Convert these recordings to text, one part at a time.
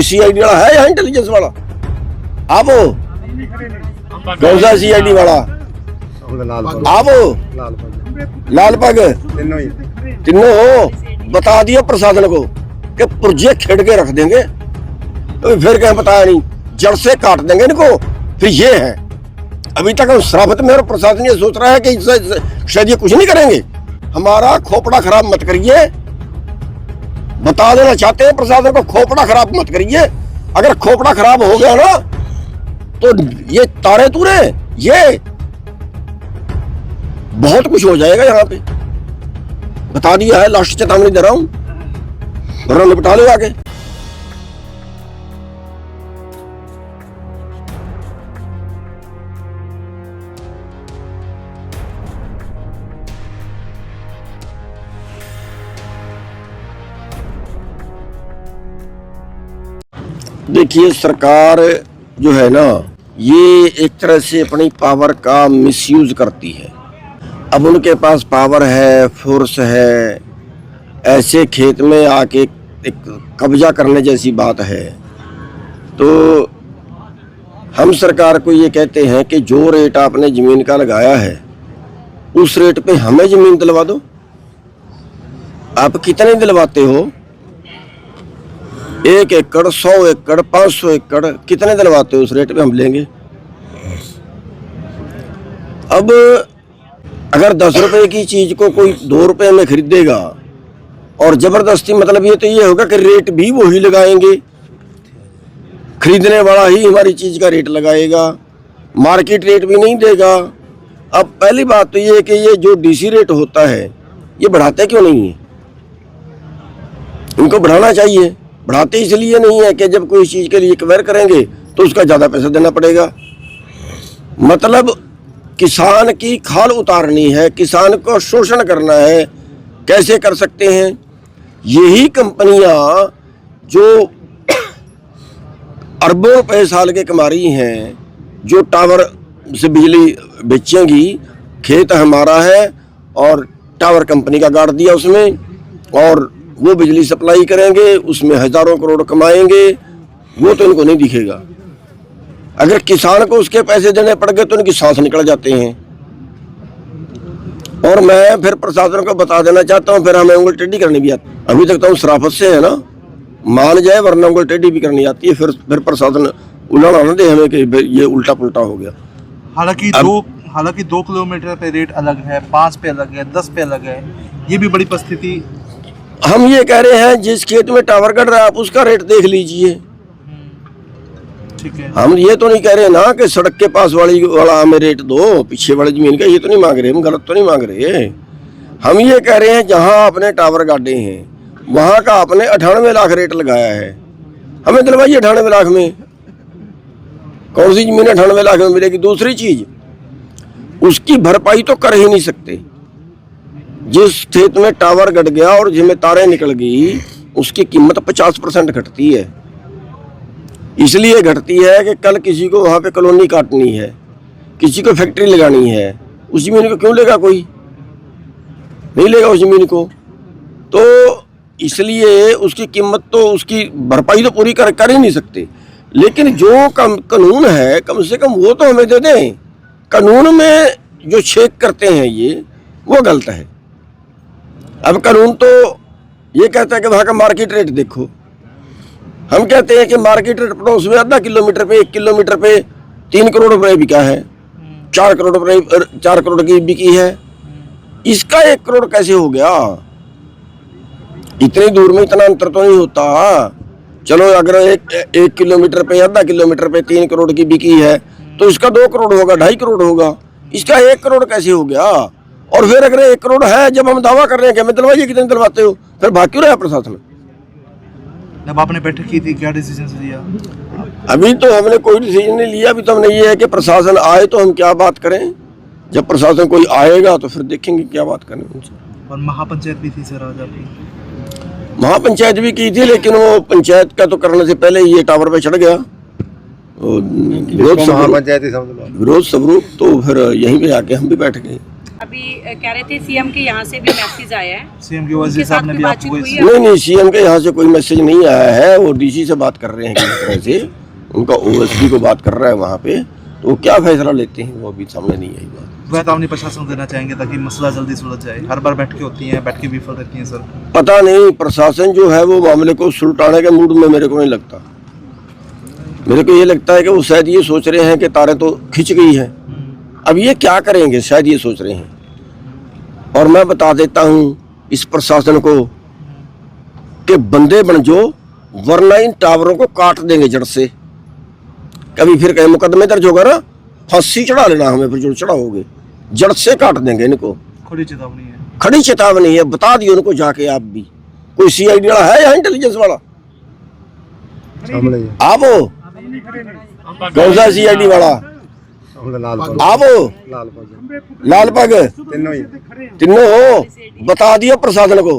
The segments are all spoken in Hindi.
कोई CID वाला है यहाँ इंटेलिजेंस वाला? आप हो? कौन सा CID वाला? आप हो? लाल पग तीनों हो? बता दिया प्रशासन को कि पुर्जे खेड़ के रख देंगे, तो फिर क्या बताया नहीं, जड़ से काट देंगे इनको। फिर ये है, अभी तक शराफत में और प्रशासन ये सोच रहा है कि शायद ये कुछ नहीं करेंगे। हमारा खोपड़ा खराब मत करिए, बता देना चाहते हैं प्रशासन को, खोपड़ा खराब मत करिए। अगर खोपड़ा खराब हो गया ना तो ये तारे तूरे, ये बहुत कुछ हो जाएगा यहाँ पे। बता दिया है, लास्ट चेतावनी दे रहा हूं, वरना निपटा लो आगे। देखिए, सरकार जो है ना, ये एक तरह से अपनी पावर का मिसयूज करती है। अब उनके पास पावर है, फोर्स है, ऐसे खेत में आके एक कब्जा करने जैसी बात है। तो हम सरकार को ये कहते हैं कि जो रेट आपने ज़मीन का लगाया है उस रेट पे हमें ज़मीन दिलवा दो। आप कितने दिलवाते हो? 1 एकड़, 100 एकड़, 500 एकड़, कितने दिलवाते हो? उस रेट पे हम लेंगे। अब अगर 10 रुपए की चीज को कोई 2 रुपए में खरीदेगा और जबरदस्ती, मतलब ये तो ये होगा कि रेट भी वही लगाएंगे, खरीदने वाला ही हमारी चीज का रेट लगाएगा, मार्केट रेट भी नहीं देगा। अब पहली बात तो ये है कि ये जो DC रेट होता है ये बढ़ाते क्यों नहीं है? इनको बढ़ाना चाहिए। बढ़ाते इसलिए नहीं है कि जब कोई चीज के लिए एक्वायर करेंगे तो उसका ज्यादा पैसा देना पड़ेगा। मतलब किसान की खाल उतारनी है, किसान को शोषण करना है। कैसे कर सकते हैं? यही कंपनियां जो अरबों रुपए साल के कमा रही हैं, जो टावर से बिजली बेचेंगी, खेत हमारा है और टावर कंपनी का गाड़ दिया उसमें, और वो बिजली सप्लाई करेंगे, उसमें हजारों करोड़ कमाएंगे, वो तो इनको नहीं दिखेगा। अगर किसान को उसके पैसे देने पड़ गए तो उनकी सांस निकल जाते हैं। और मैं फिर प्रशासन को बता देना चाहता हूँ, फिर हमें उंगल टेढ़ी करनी भी आती। अभी तक तो हम शराफत से है ना, मान जाए, वरना उंगल टेढ़ी भी करनी आती है। फिर प्रशासन उलाना ना दे हमें कि ये उल्टा पुल्टा हो गया। हालांकि 2 किलोमीटर पे रेट अलग है, 5 पे अलग है, 10 पे अलग है, ये भी बड़ी परिस्थिति। हम ये कह रहे हैं जिस खेत में टावर गड़ रहा है आप उसका रेट देख लीजिए। ठीक है, हम ये तो नहीं कह रहे ना कि सड़क के पास वाला हमें रेट दो, पीछे वाली जमीन का, ये तो नहीं मांग रहे हम, गलत तो नहीं मांग रहे। हम ये कह रहे हैं जहां आपने टावर गाड़े हैं वहां का आपने 98 लाख रेट लगाया है, हमें दिलवाइए 98 लाख में। कौन सी जमीन 98 लाख में मिलेगी? दूसरी चीज, उसकी भरपाई तो कर ही नहीं सकते। जिस खेत में टावर गड़ गया और जिसमें तारें निकल गई उसकी कीमत 50% घटती है। इसलिए घटती है कि कल किसी को वहाँ पे कॉलोनी काटनी है, किसी को फैक्ट्री लगानी है, उस जमीन को क्यों लेगा? कोई नहीं लेगा उस जमीन को। तो इसलिए उसकी कीमत तो, उसकी भरपाई तो पूरी कर ही नहीं सकते। लेकिन जो कानून है कम से कम वो तो हमें दे दें। कानून में जो छेक करते हैं ये, वो गलत है। अब कानून तो ये कहता है कि वहाँ का मार्केट रेट देखो। हम कहते हैं कि मार्केट रेट पड़ोस में आधा किलोमीटर पे, 1 किलोमीटर पे 3 करोड़ रुपए बिका है, 4 करोड़ रुपए, 4 करोड़ की बिकी है। इसका 1 करोड़ कैसे हो गया? इतनी दूर में इतना अंतर तो नहीं होता। चलो अगर 1 किलोमीटर पे, आधा किलोमीटर पे 3 करोड़ की बिकी है तो इसका 2 करोड़ होगा, 2.5 करोड़ होगा। इसका 1 करोड़ कैसे हो गया? और फिर अगर 1 करोड़ है, जब हम दावा कर रहे हैं कि हमें दिलवाइए, कितने दिलवाते हो? फिर भाग क्यों रहा प्रशासन? जब आपने बैठक की थी क्या डिसीजन लिया? अभी तो हमने कोई डिसीजन नहीं लिया। अभी तो हमने ये है कि प्रशासन आए तो हम क्या बात करें। जब प्रशासन कोई आएगा तो फिर देखेंगे क्या बात करें उनसे। और महापंचायत भी थी सर आज आपकी? महापंचायत भी की थी, लेकिन वो पंचायत का तो करने से पहले ये टावर पे चढ़ गया विरोध स्वरूप, तो फिर यहीं पे आके हम भी बैठ गए। अभी कह रहे थे सीएम के यहाँ से भी मैसेज आया है, सीएम की वजह उनके से साथ आपने कोई भी बातचीत आपको हुई इस- है? नहीं सीएम के यहाँ से कोई मैसेज नहीं आया है, वो डीसी से बात कर रहे हैं किसी तरह से, उनका ओएसडी को बात कर रहा है वहाँ पे, तो वो क्या फैसला लेते हैं वो अभी सामने नहीं आई बात। चेतावनी प्रशासन को देना चाहेंगे ताकि मसला जल्दी सुलझ जाए? हर बार बैठ के होती हैं, बैठ के विफल रहती हैं सर। पता नहीं प्रशासन जो है वो मामले को सुलटाने के मूड में मेरे को नहीं लगता। मेरे को ये लगता है कि वो शायद ये सोच रहे हैं कि तारें तो खिंच गई हैं, अब ये क्या करेंगे, शायद ये सोच रहे हैं। और मैं बता देता हूँ इस प्रशासन को कि बंदे बन जो, वरना इन टावरों को काट देंगे जड़ से। कभी फिर कहीं मुकदमे दर्ज होगा ना, फांसी चढ़ा लेना हमें, फिर जो चढ़ाओगे जड़ से काट देंगे इनको। खुली चेतावनी है। खड़ी चेतावनी है, बता दियो उनको जाके आप भी। कोई सीआईडी वाला है यहाँ इंटेलिजेंस वाला? आप हो? कौन सा सीआईडी वाला? आप हो? लाल पग तीनों हो? बता दियो प्रशासन को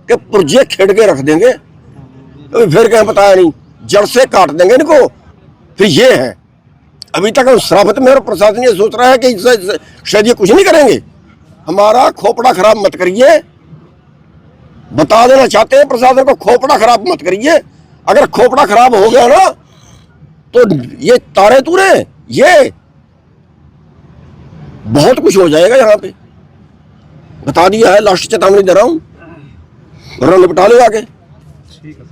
कि पुर्जे खेड़ के रख देंगे, तो फिर कहीं बताया नहीं, जड़ से काट देंगे इनको। फिर ये है, अभी तक हम श्रावत में और प्रशासन ये सोच रहा है कि शायद ये कुछ नहीं करेंगे। हमारा खोपड़ा खराब मत करिए, बता देना चाहते हैं प्रशासन को, खोपड़ा खराब मत करिए। अगर खोपड़ा खराब हो गया ना तो ये तारे तूरे, ये बहुत कुछ हो जाएगा यहाँ पे। बता दिया है, लास्ट चेतावनी दे रहा हूँ, वरना निपटा लो आके। ठीक है।